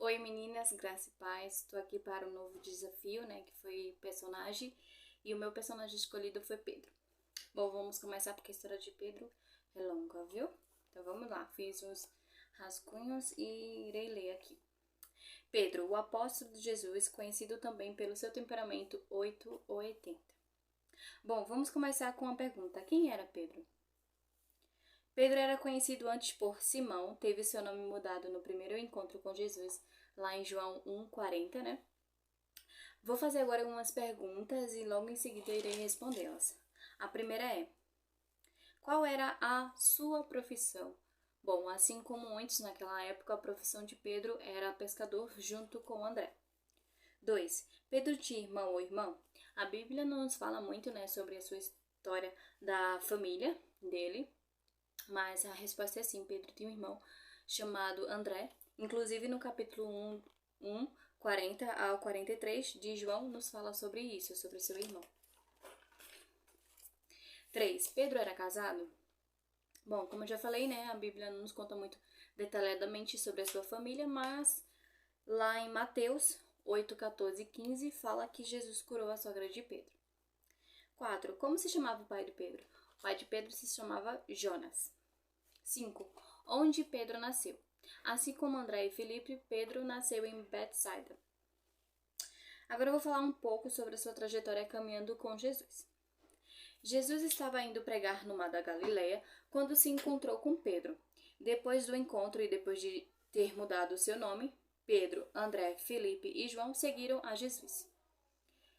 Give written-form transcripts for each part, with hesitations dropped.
Oi meninas, graça e paz, estou aqui para um novo desafio, né, que foi personagem, e o meu personagem escolhido foi Pedro. Bom, vamos começar porque a história de Pedro é longa, viu? Então vamos lá, fiz os rascunhos e irei ler aqui. Pedro, o apóstolo de Jesus, conhecido também pelo seu temperamento 8 ou 80. Bom, vamos começar com uma pergunta, quem era Pedro? Pedro era conhecido antes por Simão, teve seu nome mudado no primeiro encontro com Jesus, lá em João 1,40, né? Vou fazer agora algumas perguntas e logo em seguida irei respondê-las. A primeira é: qual era a sua profissão? Bom, assim como antes naquela época, a profissão de Pedro era pescador junto com André. 2. Pedro tinha irmão ou irmão? A Bíblia não nos fala muito, né, sobre a sua história da família dele, mas a resposta é sim, Pedro tinha um irmão chamado André. Inclusive no capítulo 1, 40 ao 43 de João nos fala sobre isso, sobre seu irmão. 3. Pedro era casado? Bom, como eu já falei, né, a Bíblia não nos conta muito detalhadamente sobre a sua família, mas lá em Mateus 8, 14 e 15 fala que Jesus curou a sogra de Pedro. 4. Como se chamava o pai de Pedro? O pai de Pedro se chamava Jonas. 5. Onde Pedro nasceu? Assim como André e Filipe, Pedro nasceu em Betsaida. Agora eu vou falar um pouco sobre a sua trajetória caminhando com Jesus. Jesus estava indo pregar no mar da Galileia quando se encontrou com Pedro. Depois do encontro e depois de ter mudado o seu nome, Pedro, André, Filipe e João seguiram a Jesus.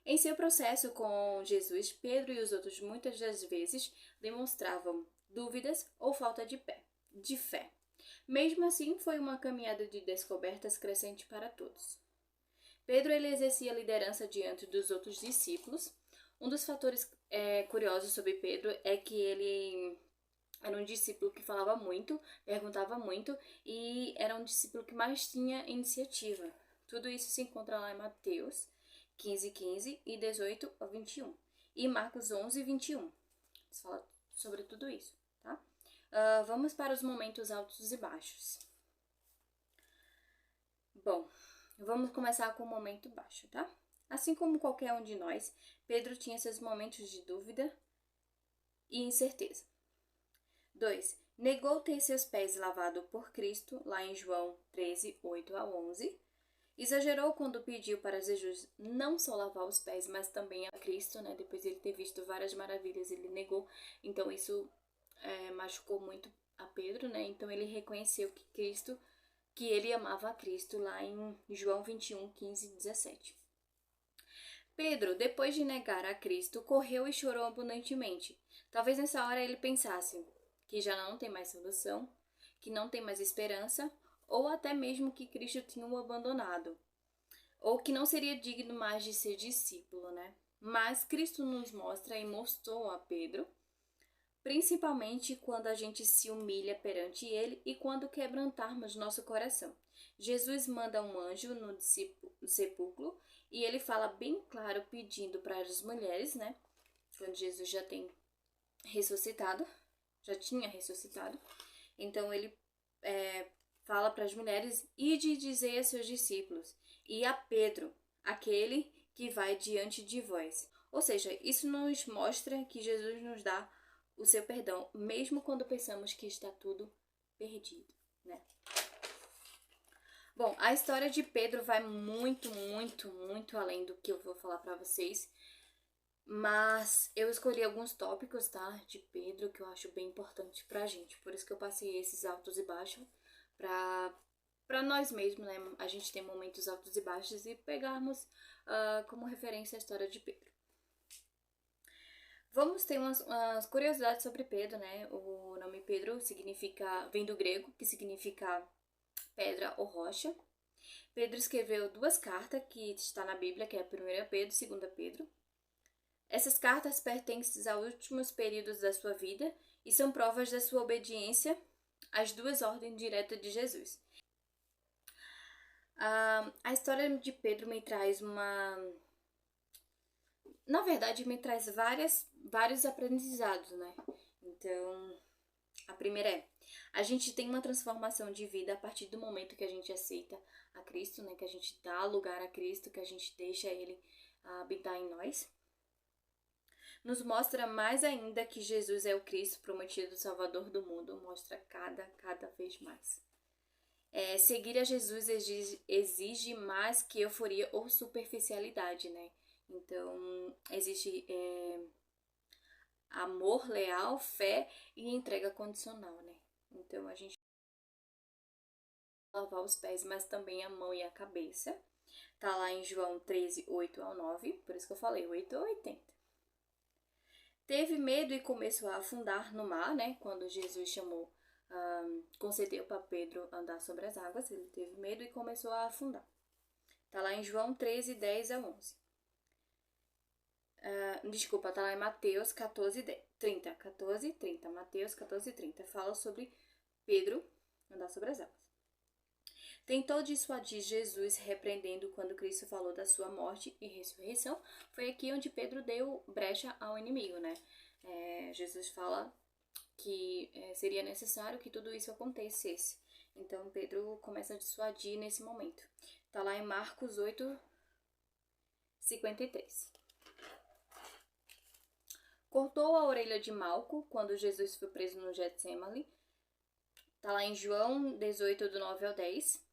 Em seu processo com Jesus, Pedro e os outros muitas das vezes demonstravam dúvidas ou falta de fé. Mesmo assim, foi uma caminhada de descobertas crescente para todos. Pedro ele exercia liderança diante dos outros discípulos. Um dos fatores curiosos sobre Pedro é que ele era um discípulo que falava muito, perguntava muito e era um discípulo que mais tinha iniciativa. Tudo isso se encontra lá em Mateus 15:15 e 18 a 21. E Marcos 11:21. Fala sobre tudo isso, tá? Vamos para os momentos altos e baixos. Bom, vamos começar com o momento baixo, tá? Assim como qualquer um de nós, Pedro tinha seus momentos de dúvida e incerteza. 2. Negou ter seus pés lavados por Cristo, lá em João 13, 8 a 11. Exagerou quando pediu para Jesus não só lavar os pés, mas também a Cristo, né? Depois de ele ter visto várias maravilhas, ele negou. Então isso machucou muito a Pedro, né? Então ele reconheceu que ele amava a Cristo, lá em João 21, 15 e 17. Pedro, depois de negar a Cristo, correu e chorou abundantemente. Talvez nessa hora ele pensasse que já não tem mais solução, que não tem mais esperança, ou até mesmo que Cristo tinha o abandonado, ou que não seria digno mais de ser discípulo, né? Mas Cristo nos mostra e mostrou a Pedro, principalmente quando a gente se humilha perante ele e quando quebrantarmos nosso coração. Jesus manda um anjo no sepulcro e ele fala bem claro pedindo para as mulheres, né? Quando Jesus já tinha ressuscitado, então ele fala para as mulheres e de dizer a seus discípulos e a Pedro, aquele que vai diante de vós. Ou seja, isso nos mostra que Jesus nos dá o seu perdão, mesmo quando pensamos que está tudo perdido, né? Bom, a história de Pedro vai muito, muito, muito além do que eu vou falar para vocês, mas eu escolhi alguns tópicos, tá, de Pedro que eu acho bem importante pra gente, por isso que eu passei esses altos e baixos para nós mesmos, né? A gente tem momentos altos e baixos e pegarmos como referência a história de Pedro. Vamos ter umas curiosidades sobre Pedro, né? O nome Pedro vem do grego, que significa pedra ou rocha. Pedro escreveu 2 cartas que está na Bíblia, que é a 1 Pedro e 2 Pedro. Essas cartas pertencem aos últimos períodos da sua vida e são provas da sua obediência às 2 ordens diretas de Jesus. A história de Pedro me traz Na verdade, me traz vários aprendizados, né? Então, a primeira é: A gente tem uma transformação de vida a partir do momento que a gente aceita a Cristo, né? Que a gente dá lugar a Cristo, que a gente deixa Ele habitar em nós. Nos mostra mais ainda que Jesus é o Cristo prometido, Salvador do mundo. Mostra cada vez mais. Seguir a Jesus exige mais que euforia ou superficialidade, né? Então, existe amor leal, fé e entrega condicional, né? Então, a gente lavar os pés, mas também a mão e a cabeça. Tá lá em João 13, 8 ao 9, por isso que eu falei 8 ou 80. Teve medo e começou a afundar no mar, né? Quando Jesus concedeu para Pedro andar sobre as águas, ele teve medo e começou a afundar. Tá lá em João 13, 10 a 11. Tá lá em Mateus 14, 30. 14, 30. Mateus 14, 30. Fala sobre Pedro andar sobre as águas. Tentou dissuadir Jesus, repreendendo quando Cristo falou da sua morte e ressurreição. Foi aqui onde Pedro deu brecha ao inimigo, né? Jesus fala que seria necessário que tudo isso acontecesse. Então, Pedro começa a dissuadir nesse momento. Tá lá em Marcos 8, 53. Cortou a orelha de Malco quando Jesus foi preso no Getsemane. Tá lá em João 18, do 9 ao 10.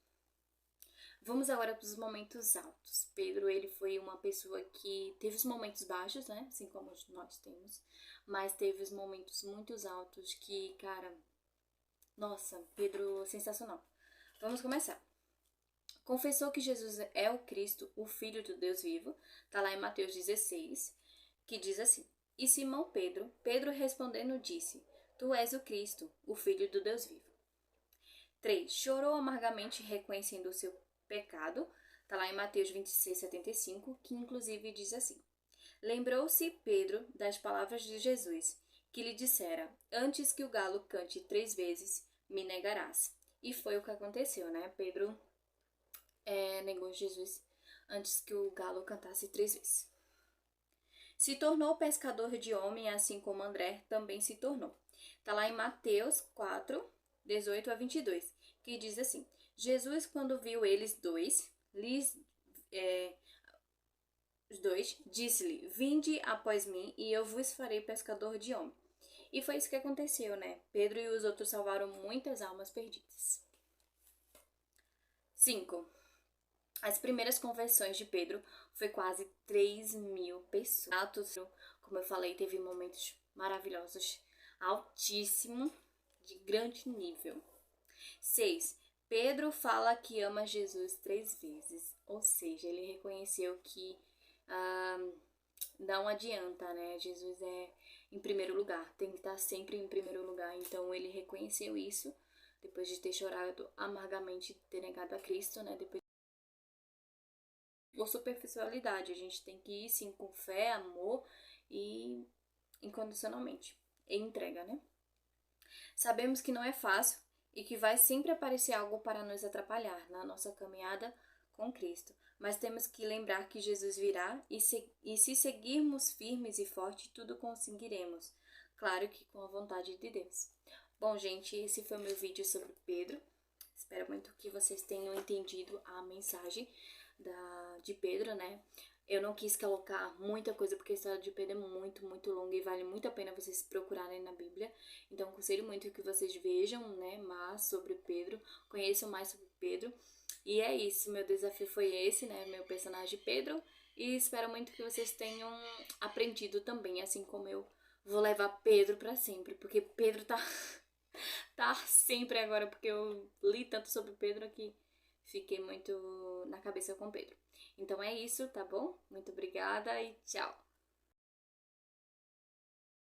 Vamos agora para os momentos altos. Pedro, ele foi uma pessoa que teve os momentos baixos, né? Assim como nós temos. Mas teve os momentos muito altos que, cara... Nossa, Pedro, sensacional. Vamos começar. Confessou que Jesus é o Cristo, o Filho do Deus vivo. Tá lá em Mateus 16, que diz assim. E Simão Pedro respondendo disse, Tu és o Cristo, o Filho do Deus vivo. 3. Chorou amargamente reconhecendo o seu pecado. Tá lá em Mateus 26, 75, que inclusive diz assim. Lembrou-se Pedro das palavras de Jesus, que lhe dissera, antes que o galo cante 3 vezes, me negarás. E foi o que aconteceu, né? Pedro negou Jesus antes que o galo cantasse 3 vezes. Se tornou pescador de homem, assim como André também se tornou. Está lá em Mateus 4, 18 a 22, que diz assim, Jesus, quando viu eles dois, disse-lhe, vinde após mim e eu vos farei pescador de homem. E foi isso que aconteceu, né? Pedro e os outros salvaram muitas almas perdidas. 5. As primeiras conversões de Pedro foi quase 3.000 pessoas. Atos, como eu falei, teve momentos maravilhosos, altíssimo, de grande nível. 6. Pedro fala que ama Jesus 3 vezes, ou seja, ele reconheceu que não adianta, né? Jesus é em primeiro lugar, tem que estar sempre em primeiro lugar. Então ele reconheceu isso, depois de ter chorado amargamente, ter negado a Cristo, né? Depois por superficialidade, a gente tem que ir sim com fé, amor e incondicionalmente, e entrega, né? Sabemos que não é fácil e que vai sempre aparecer algo para nos atrapalhar na nossa caminhada com Cristo, mas temos que lembrar que Jesus virá e se seguirmos firmes e fortes, tudo conseguiremos, claro que com a vontade de Deus. Bom, gente, esse foi o meu vídeo sobre Pedro. Espero muito que vocês tenham entendido a mensagem de Pedro, né? Eu não quis colocar muita coisa, porque a história de Pedro é muito, muito longa e vale muito a pena vocês procurarem na Bíblia. Então, aconselho muito que vocês vejam, né, mais sobre Pedro, conheçam mais sobre Pedro. E é isso, meu desafio foi esse, né, meu personagem Pedro. E espero muito que vocês tenham aprendido também, assim como eu vou levar Pedro pra sempre, porque Pedro tá sempre agora, porque eu li tanto sobre Pedro que fiquei muito na cabeça com Pedro. Então é isso, tá bom? Muito obrigada e tchau!